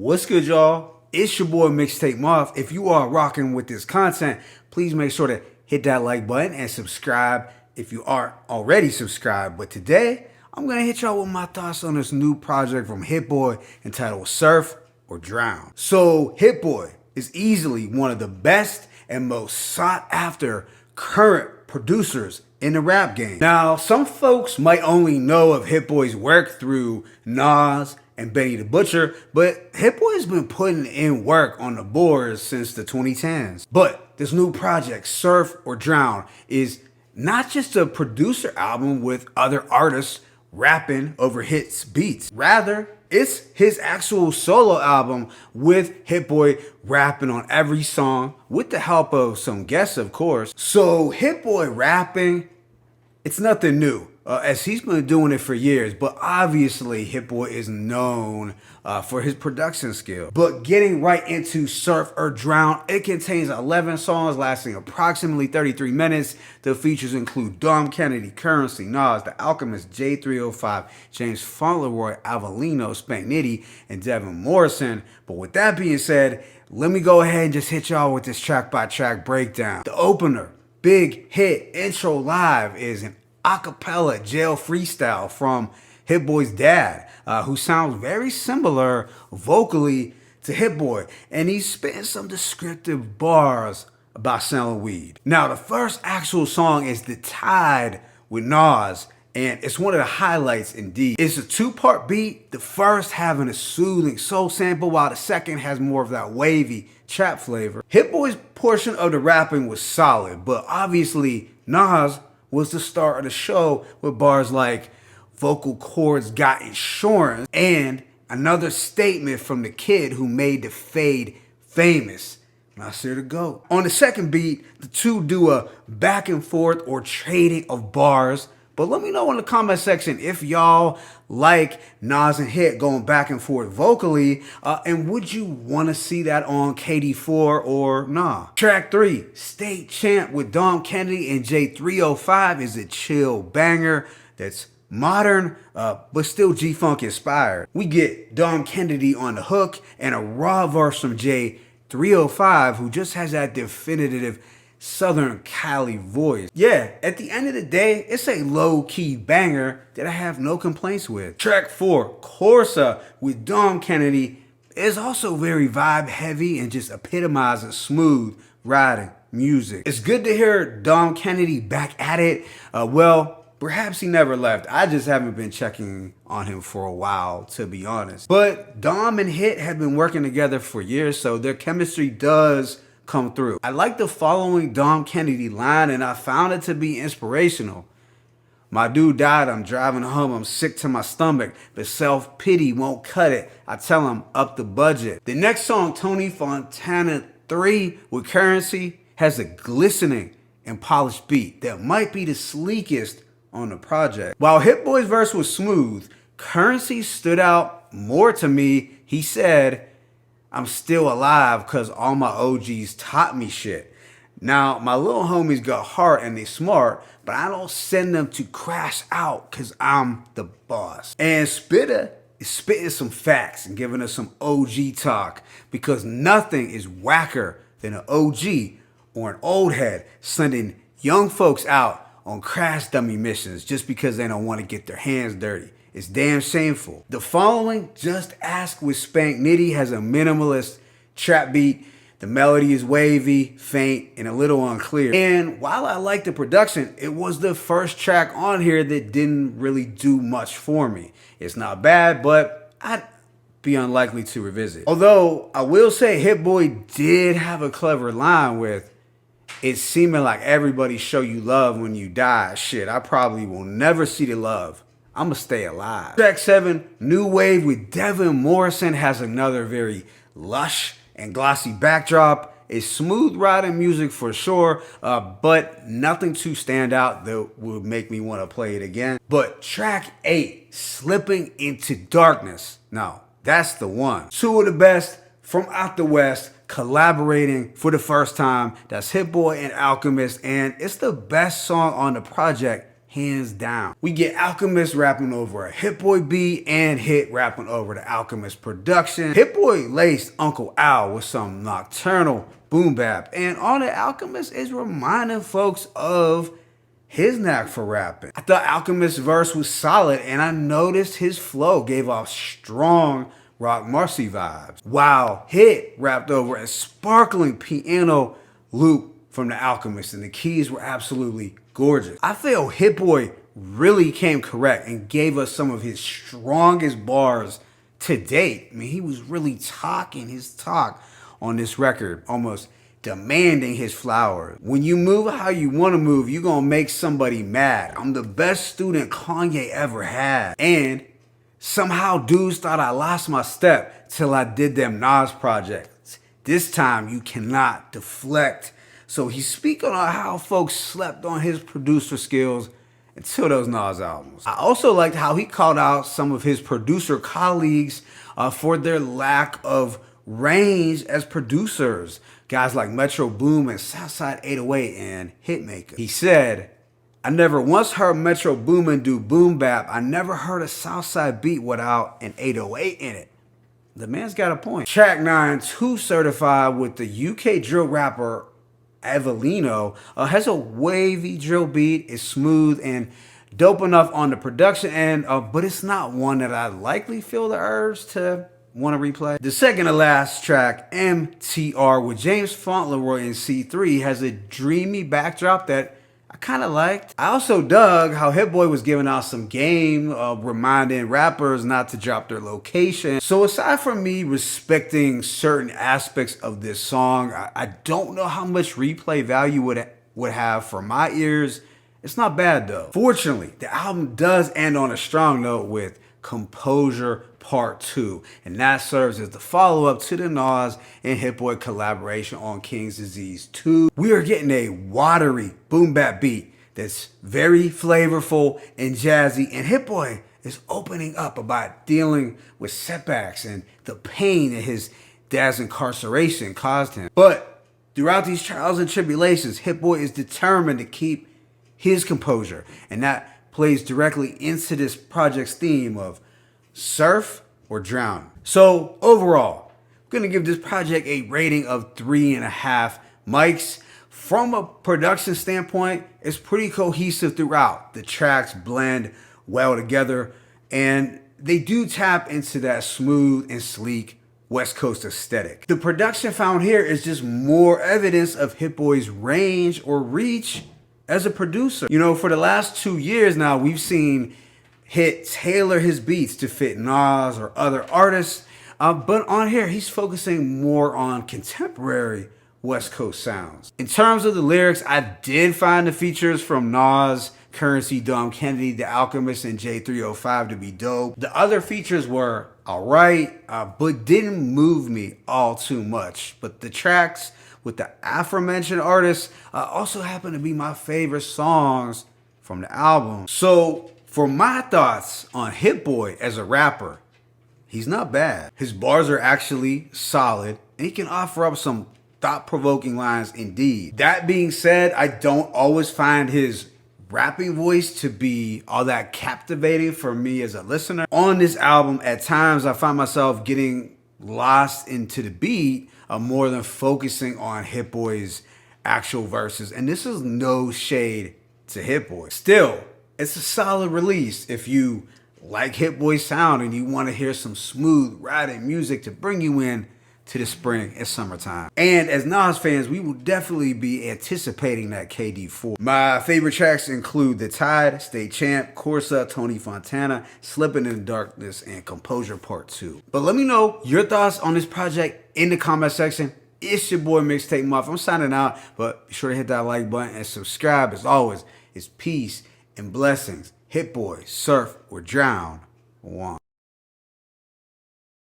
What's good, y'all? It's your boy Mixtape Moth. If you are rocking with this content, please make sure to hit that like button and subscribe if you aren't already subscribed. But today, I'm gonna hit y'all with my thoughts on this new project from Hit Boy entitled Surf or Drown. So, Hit Boy is easily one of the best and most sought after current producers in the rap game. Now, some folks might only know of Hit Boy's work through Nas and Benny the Butcher, but Hit Boy has been putting in work on the boards since the 2010s. But this new project, Surf or Drown, is not just a producer album with other artists rapping over hits beats. Rather, it's his actual solo album with Hit Boy rapping on every song with the help of some guests, of course. So Hit Boy rapping, it's nothing new, as he's been doing it for years, but obviously Hit Boy is known for his production skill. But getting right into Surf or Drown, it contains 11 songs lasting approximately 33 minutes. The features include Dom Kennedy, Currency, Nas, The Alchemist, J305, James Fauntleroy, Avelino, Spank Nitty, and Devin Morrison. But with that being said, let me go ahead and just hit y'all with this track by track breakdown. The opener, Big Hit Intro Live, is an acapella jail freestyle from Hit Boy's dad, who sounds very similar vocally to Hit Boy, and he's spitting some descriptive bars about selling weed. Now, the first actual song is The Tide with Nas, and it's one of the highlights indeed. It's a two-part beat, the first having a soothing soul sample, while the second has more of that wavy trap flavor. Hit Boy's portion of the rapping was solid, but obviously Nas was the star of the show with bars like vocal cords got insurance and another statement from the kid who made the fade famous. Nasir the GOAT. On the second beat, the two do a back and forth or trading of bars. But let me know in the comment section if y'all like Nas and Hit going back and forth vocally, and would you want to see that on KD4 or nah? Track 3, State Champ with Dom Kennedy and J305 is a chill banger that's modern, but still G-Funk inspired. We get Dom Kennedy on the hook and a raw verse from J305, who just has that definitive Southern Cali voice. Yeah, at the end of the day, it's a low-key banger that I have no complaints with. Track 4, Corsa with Dom Kennedy, is also very vibe heavy and just epitomizes smooth riding music. It's good to hear Dom Kennedy back at it. Well, perhaps he never left. I just haven't been checking on him for a while, to be honest. But Dom and Hit have been working together for years, so their chemistry does come through. I like the following Dom Kennedy line, and I found it to be inspirational. My dude died, I'm driving home, I'm sick to my stomach, but self-pity won't cut it. I tell him up the budget. The next song, Tony Fontana 3 with Currency, has a glistening and polished beat that might be the sleekest on the project. While Hit Boy's verse was smooth, Currency stood out more to me. He said, I'm still alive because all my OGs taught me shit. Now, my little homies got heart and they smart, but I don't send them to crash out because I'm the boss. And Spitta is spitting some facts and giving us some OG talk, because nothing is whacker than an OG or an old head sending young folks out on crash dummy missions just because they don't want to get their hands dirty. It's damn shameful. The following, Just Ask with Spank Nitty, has a minimalist trap beat. The melody is wavy, faint, and a little unclear. And while I like the production, it was the first track on here that didn't really do much for me. It's not bad, but I'd be unlikely to revisit. Although, I will say Hit Boy did have a clever line with, it's seeming like everybody show you love when you die. Shit, I probably will never see the love. I'ma stay alive. Track 7, New Wave with Devin Morrison, has another very lush and glossy backdrop. It's smooth riding music for sure, but nothing to stand out that would make me want to play it again. But track 8, Slipping Into Darkness. Now, that's the one. Two of the best from out the West collaborating for the first time. That's Hit Boy and Alchemist, and it's the best song on the project, hands down. We get Alchemist rapping over a Hit Boy beat and Hit rapping over the Alchemist production. Hit Boy laced Uncle Al with some nocturnal boom bap, and all the Alchemist is reminding folks of his knack for rapping. I thought Alchemist's verse was solid, and I noticed his flow gave off strong Rock Marcy vibes, while Hit rapped over a sparkling piano loop from the Alchemist, and the keys were absolutely gorgeous. I feel Hit Boy really came correct and gave us some of his strongest bars to date. I mean, he was really talking his talk on this record, almost demanding his flowers. When you move how you want to move, you're going to make somebody mad. I'm the best student Kanye ever had. And somehow dudes thought I lost my step till I did them Nas projects. This time you cannot deflect. So he's speaking on how folks slept on his producer skills until those Nas albums. I also liked how he called out some of his producer colleagues for their lack of range as producers. Guys like Metro Boom and Southside 808 and Hitmaker. He said, I never once heard Metro Boomin do boom bap. I never heard a Southside beat without an 808 in it. The man's got a point. Track 9, 2 certified with the UK drill rapper Evelino, has a wavy drill beat, is smooth and dope enough on the production end, but it's not one that I likely feel the urge to want to replay. The second to last track, MTR with James Fauntleroy and C3, has a dreamy backdrop that I kind of liked. I also dug how Hit Boy was giving out some game, reminding rappers not to drop their location. So aside from me respecting certain aspects of this song, I don't know how much replay value would have for my ears. It's not bad though. Fortunately, the album does end on a strong note with Composure Part 2, and that serves as the follow-up to the Nas and Hit Boy collaboration on King's Disease 2. We are getting a watery boom bap beat that's very flavorful and jazzy, and Hit Boy is opening up about dealing with setbacks and the pain that his dad's incarceration caused him. But throughout these trials and tribulations, Hit Boy is determined to keep his composure, and that plays directly into this project's theme of surf or drown. So overall, I'm gonna give this project a rating of 3.5 mics. From a production standpoint, it's pretty cohesive throughout. The tracks blend well together, and they do tap into that smooth and sleek West Coast aesthetic. The production found here is just more evidence of Hit Boy's range or reach as a producer. You know, for the last 2 years now, we've seen Hit tailor his beats to fit Nas or other artists, but on here, he's focusing more on contemporary West Coast sounds. In terms of the lyrics, I did find the features from Nas, Currency, Dom Kennedy, The Alchemist, and J305 to be dope. The other features were alright, but didn't move me all too much. But the tracks with the aforementioned artists also happen to be my favorite songs from the album. So for my thoughts on Hit Boy as a rapper, he's not bad. His bars are actually solid, and he can offer up some thought-provoking lines indeed. That being said, I don't always find his rapping voice to be all that captivating for me as a listener. On this album, at times I find myself getting lost into the beat more than focusing on Hit Boy's actual verses. And this is no shade to Hit Boy. Still, it's a solid release if you like Hit Boy's sound and you want to hear some smooth riding music to bring you in to the spring and summertime. And as Nas fans, we will definitely be anticipating that KD4. My favorite tracks include The Tide, Stay Champ, Corsa, Tony Fontana, Slipping in the Darkness, and Composure Part 2. But let me know your thoughts on this project in the comment section. It's your boy Mixtape Muff. I'm signing out, but be sure to hit that like button and subscribe. As always, it's peace and blessings. Hit Boy, surf or drown. One.